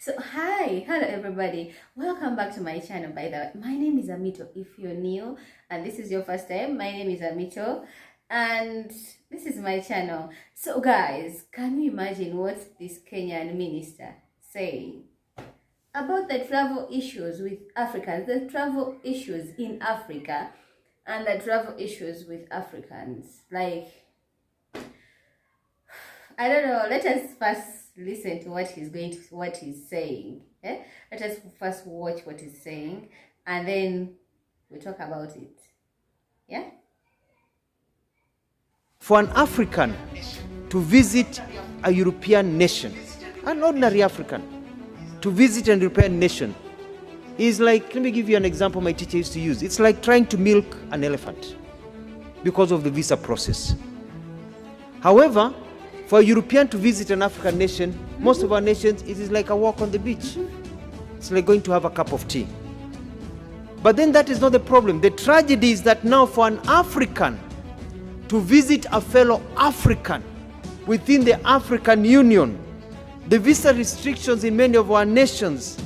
Hello everybody. Welcome back to my channel. By the way, my name is Amito. If you're new and this is your first time, my name is Amito, and this is my channel. So, guys, can you imagine what this Kenyan minister saying about the travel issues with Africans, the travel issues in Africa, and the travel issues with Africans? Like, I don't know. Let us first listen to what he's saying. Let us first watch what he's saying, and then we talk about it. Yeah. For an African to visit a European nation, an ordinary African to visit a European nation, is like, let me give you an example my teacher used to use. It's like trying to milk an elephant because of the visa process. However, for a European to visit an African nation, most of our nations, it is like a walk on the beach. It's like going to have a cup of tea. But then that is not the problem. The tragedy is that now for an African to visit a fellow African within the African Union, the visa restrictions in many of our nations,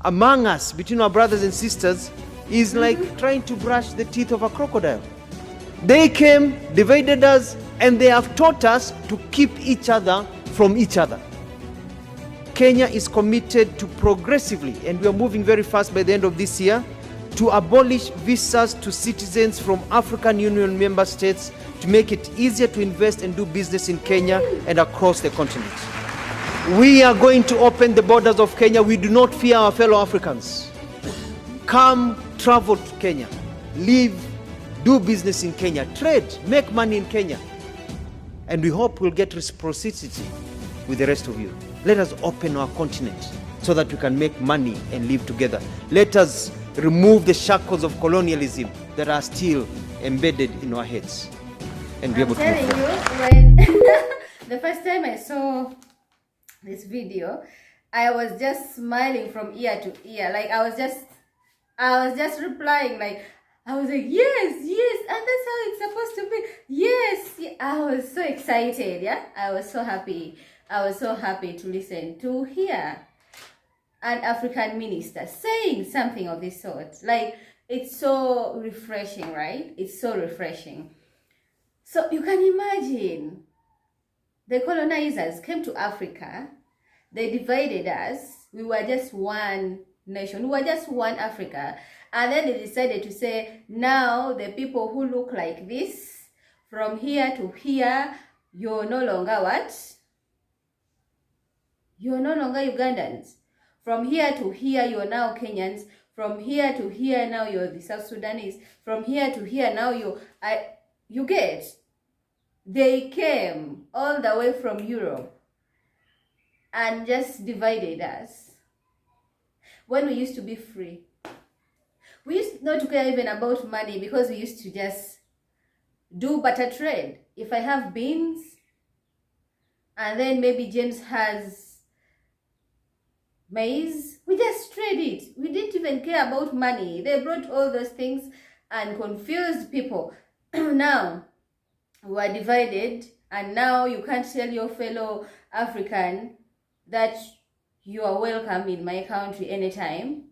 among us, between our brothers and sisters, is like trying to brush the teeth of a crocodile. They came, divided us, and they have taught us to keep each other from each other. Kenya is committed to progressively, and we are moving very fast by the end of this year, to abolish visas to citizens from African Union member states to make it easier to invest and do business in Kenya and across the continent. We are going to open the borders of Kenya. We do not fear our fellow Africans. Come, travel to Kenya, live, do business in Kenya, trade, make money in Kenya. And we hope we'll get reciprocity with the rest of you. Let us open our continent so that we can make money and live together. Let us remove the shackles of colonialism that are still embedded in our heads and be able to move forward. When the first time I saw this video, I was just smiling from ear to ear. Like I was just replying, like I was like, yes, and that's how it's supposed to be. Yes, I was so excited. Yeah, I was so happy. I was so happy to listen, to hear an African minister saying something of this sort. Like, it's so refreshing, right? It's so refreshing. So you can imagine the colonizers came to Africa, they divided us, we were just one nation, we were just one Africa, and then they decided to say, now the people who look like this, from here to here, you're no longer what? You're no longer Ugandans. From here to here, you're now Kenyans. From here to here, now you're the South Sudanese. From here to here, now you get. They came all the way from Europe and just divided us. When we used to be free, we used not to care even about money because we used to just do barter trade. If I have beans, and then maybe James has maize, we just trade it. We didn't even care about money. They brought all those things and confused people. Now we are divided, and now you can't tell your fellow African that you are welcome in my country anytime.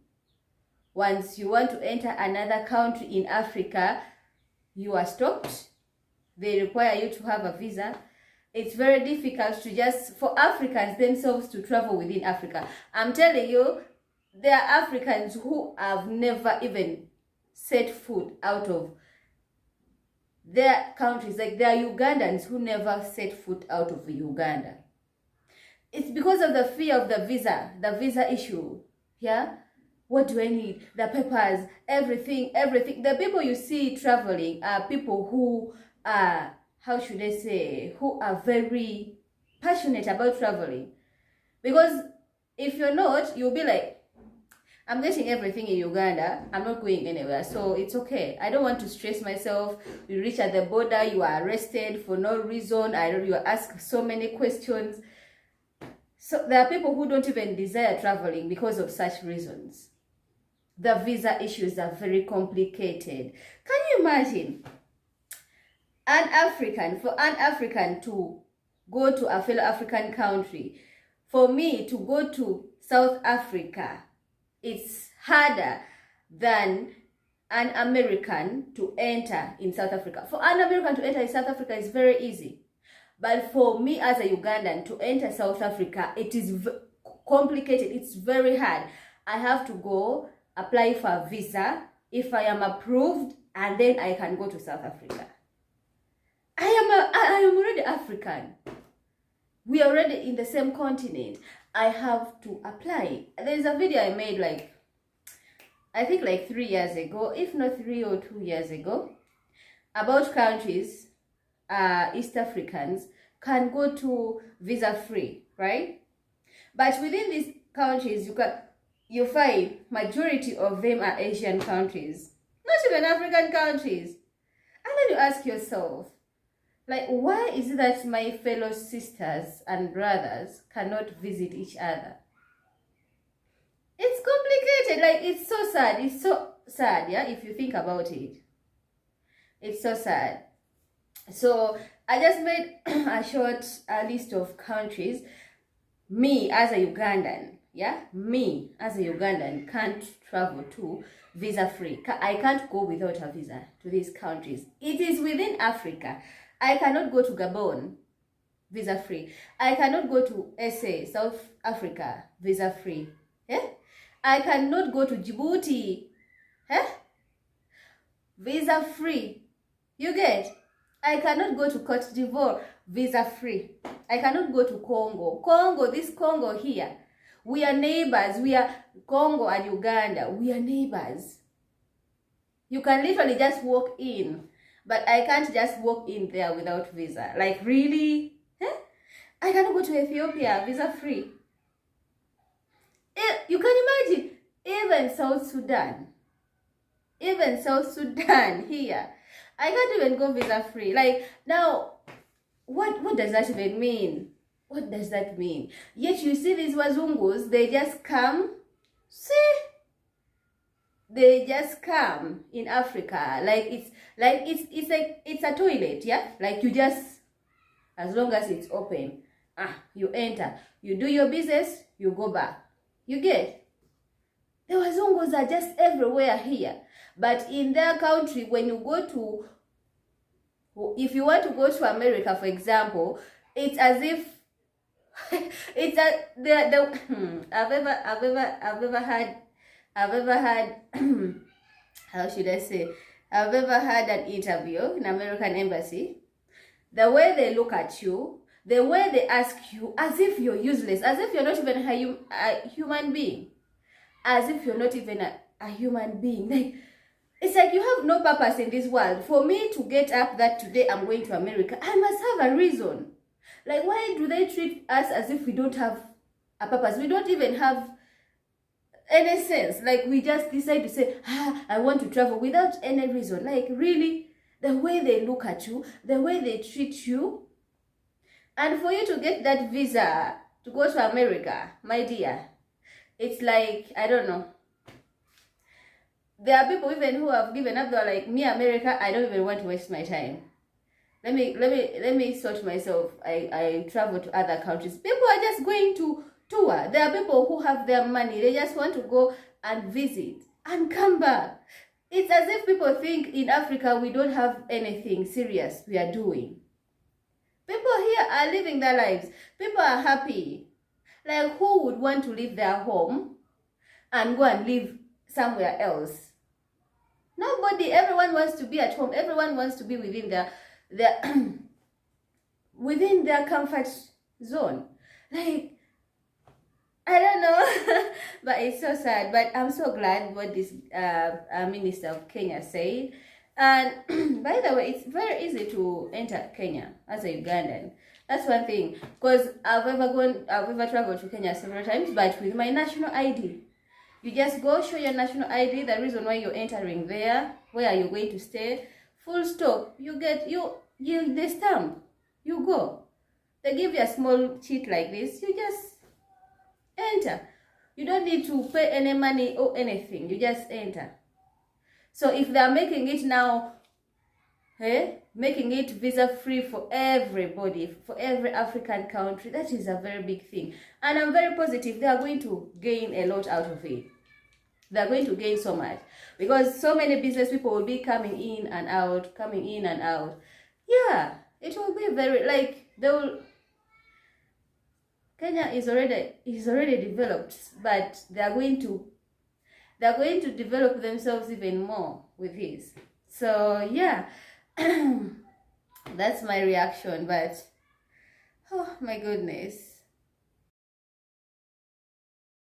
Once you want to enter another country in Africa, you are stopped. They require you to have a visa. It's very difficult to just, for Africans themselves to travel within Africa. I'm telling you, there are Africans who have never even set foot out of their countries. Like there are Ugandans who never set foot out of Uganda. It's because of the fear of the visa issue. Yeah? What do I need? The papers, everything. The people you see traveling are people who are, how should I say, who are very passionate about traveling. Because if you're not, you'll be like, I'm getting everything in Uganda, I'm not going anywhere, so it's okay. I don't want to stress myself. You reach at the border, you are arrested for no reason, you are asked so many questions. So there are people who don't even desire traveling because of such reasons. The visa issues are very complicated. Can you imagine? For an African to go to a fellow African country For me to go to South Africa, it's harder than an American to enter in South Africa. For an American to enter in South Africa is very easy. But for me as a Ugandan to enter South Africa, it is complicated. It's very hard. I have to go apply for a visa. If I am approved, and then I can go to South Africa. I am already African. We are already in the same continent. I have to apply. There's a video I made I think 3 years ago, if not 3 or 2 years ago, about countries East Africans can go to visa free, right? But within these countries, you find majority of them are Asian countries, not even African countries. And then you ask yourself, why is it that my fellow sisters and brothers cannot visit each other? It's complicated. It's so sad. It's so sad, yeah, if you think about it. It's so sad. So I just made a short list of countries. Me as a Ugandan, yeah, me as a Ugandan can't travel to visa free. I can't go without a visa to these countries. It is within Africa. I cannot go to Gabon visa free. I cannot go to SA, South Africa visa free. Yeah? I cannot go to Djibouti. Yeah? Visa free. You get? I cannot go to Cote d'Ivoire visa free. I cannot go to Congo. This Congo here. We are neighbors. We are Congo and Uganda. We are neighbors. You can literally just walk in. But I can't just walk in there without visa. Really? Huh? I cannot go to Ethiopia visa free. You can imagine, even South Sudan here, I can't even go visa free. Now, what does that even mean? What does that mean? Yet you see these Wazungus, they just come, they just come in Africa. It's a toilet, yeah? You just, as long as it's open, you enter, you do your business, you go back. You get? The Wazungus are just everywhere here. But in their country, when you go to, if you want to go to America, for example, it's as if it's I've ever had how should I say? I've ever had an interview in American embassy. The way they look at you, the way they ask you, as if you're useless, as if you're not even a human being, as if you're not even a human being. It's you have no purpose in this world. For me to get up that today I'm going to America, I must have a reason. Why do they treat us as if we don't have a purpose? We don't even have any sense. We just decide to say, I want to travel without any reason. Really, the way they look at you, the way they treat you. And for you to get that visa to go to America, my dear, it's I don't know. There are people even who have given up. They're like, me, America, I don't even want to waste my time. Let me sort myself. I travel to other countries. People are just going to tour. There are people who have their money. They just want to go and visit and come back. It's as if people think in Africa we don't have anything serious we are doing. People here are living their lives. People are happy. Who would want to leave their home and go and live somewhere else? Nobody. Everyone wants to be at home. Everyone wants to be within their within their comfort zone. I don't know. But it's so sad. But I'm so glad what this Minister of Kenya said. And by the way, it's very easy to enter Kenya as a Ugandan. That's one thing. Because I've ever traveled to Kenya several times, but with my national ID. You just go, show your national ID, the reason why you're entering there, where are you going to stay, full stop. You get, the stamp, you go. They give you a small sheet like this, you just enter. You don't need to pay any money or anything, you just enter. So if they're making it now making it visa free for everybody, for every African country. That is a very big thing, and I'm very positive they are going to gain a lot out of it. They're going to gain so much, because so many business people will be coming in and out, coming in and out. Yeah, it will be very, like, they will. Kenya is already developed, but they're going to develop themselves even more with this. So yeah, that's my reaction. But oh my goodness.